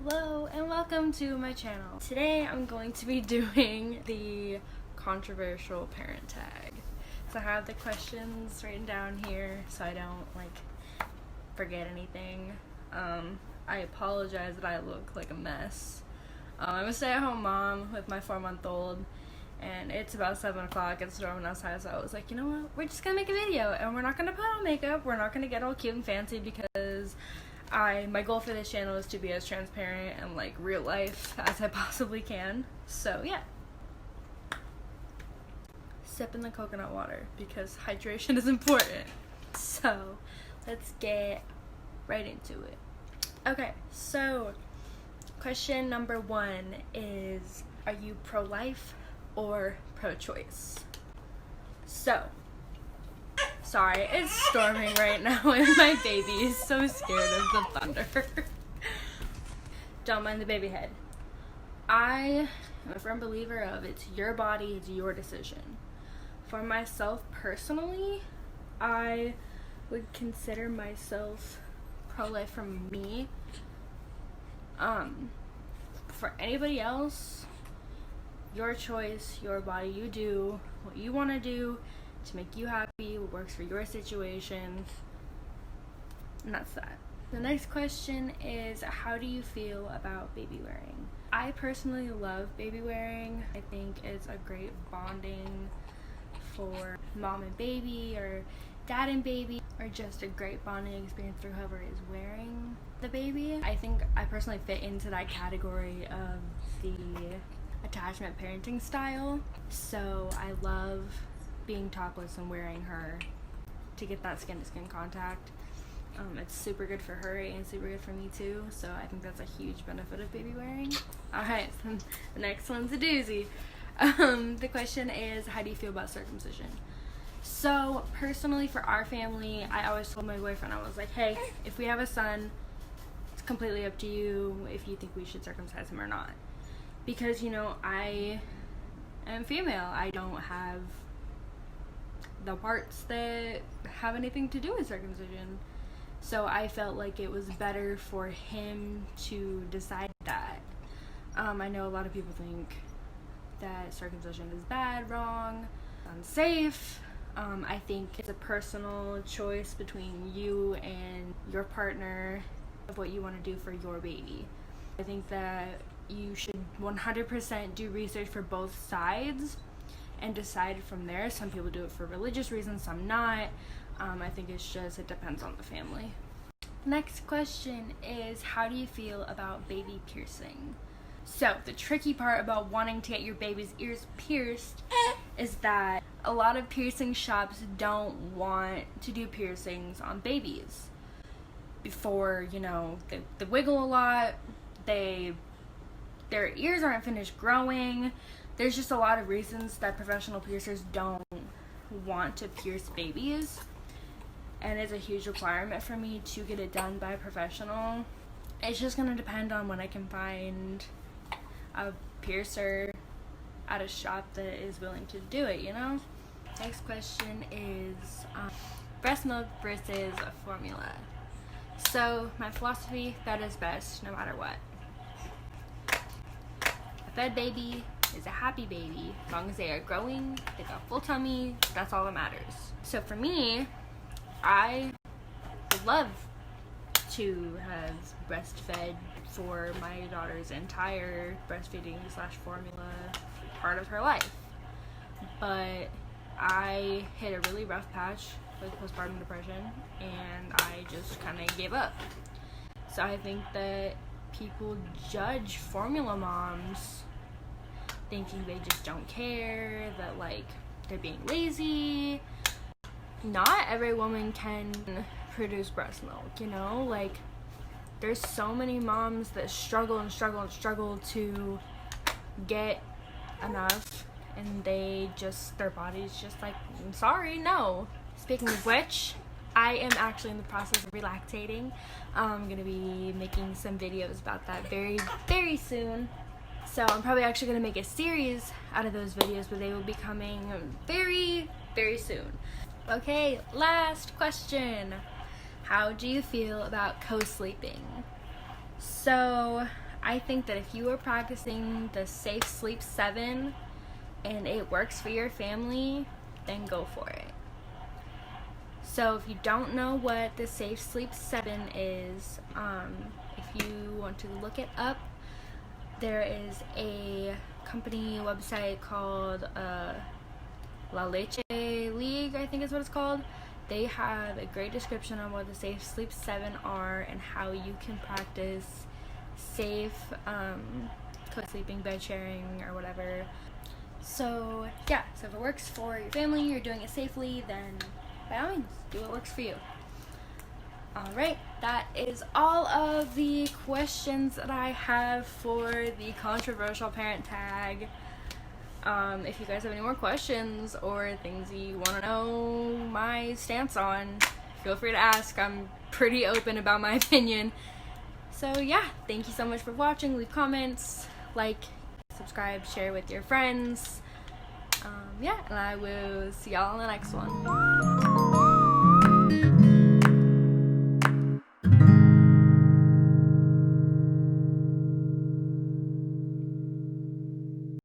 Hello and welcome to my channel. Today I'm going to be doing the controversial parent tag. So I have the questions written down here so I don't forget anything. I apologize that I look like a mess. I'm a stay-at-home mom with my 4-month-old and it's about 7 o'clock, it's storming outside, so I was like, you know what, we're just gonna make a video and we're not gonna put on makeup, we're not gonna get all cute and fancy because my goal for this channel is to be as transparent and real life as I possibly can. So yeah. Sipping the coconut water because hydration is important. So let's get right into it. Okay, so question number 1 is, are you pro-life or pro-choice? So, sorry, it's storming right now and my baby is so scared of the thunder. Don't mind the baby head. I am a firm believer of it's your body, it's your decision. For myself personally, I would consider myself pro-life for me. For anybody else, your choice, your body, you do what you want to do to make you happy, what works for your situation, and that's that. The next question is, how do you feel about baby wearing? I personally love baby wearing. I think it's a great bonding for mom and baby, or dad and baby, or just a great bonding experience for whoever is wearing the baby. I think I personally fit into that category of the attachment parenting style, so I love being topless and wearing her to get that skin-to-skin contact. It's super good for her and super good for me too, so I think that's a huge benefit of baby wearing. Alright, so the next one's a doozy. The question is, how do you feel about circumcision? So personally, for our family, I always told my boyfriend, I was like, hey, if we have a son, it's completely up to you if you think we should circumcise him or not. Because, I am female. I don't have the parts that have anything to do with circumcision. So I felt like it was better for him to decide that. I know a lot of people think that circumcision is bad, wrong, unsafe. I think it's a personal choice between you and your partner of what you want to do for your baby. I think that you should 100% do research for both sides and decide from there. Some people do it for religious reasons, some not. I think it depends on the family. Next question is, how do you feel about baby piercing? So the tricky part about wanting to get your baby's ears pierced is that a lot of piercing shops don't want to do piercings on babies. Before, they wiggle a lot, their ears aren't finished growing. There's just a lot of reasons that professional piercers don't want to pierce babies, and it's a huge requirement for me to get it done by a professional. It's just going to depend on when I can find a piercer at a shop that is willing to do it, Next question is breast milk versus a formula. So my philosophy, that is best no matter what. A fed baby is a happy baby. As long as they are growing, they got full tummy, that's all that matters. So for me, I would love to have breastfed for my daughter's entire breastfeeding / formula part of her life. But I hit a really rough patch with postpartum depression and I just kind of gave up. So I think that people judge formula moms thinking they just don't care, that they're being lazy. Not every woman can produce breast milk, there's so many moms that struggle to get enough, and their body's just I'm sorry, no. Speaking of which, I am actually in the process of relactating. I'm gonna be making some videos about that very, very soon. So I'm probably actually gonna make a series out of those videos, but they will be coming very, very soon. Okay, last question. How do you feel about co-sleeping? So I think that if you are practicing the Safe Sleep 7 and it works for your family, then go for it. So if you don't know what the Safe Sleep 7 is, if you want to look it up, there is a company website called La Leche League, I think is what it's called. They have a great description on what the Safe Sleep 7 are and how you can practice safe co-sleeping, bed sharing, or whatever. So yeah, so if it works for your family, you're doing it safely, then by all means, do what works for you. Alright, that is all of the questions that I have for the controversial parent tag. If you guys have any more questions or things you want to know my stance on, feel free to ask. I'm pretty open about my opinion. So yeah, thank you so much for watching. Leave comments, like, subscribe, share with your friends. Yeah, and I will see y'all in the next one.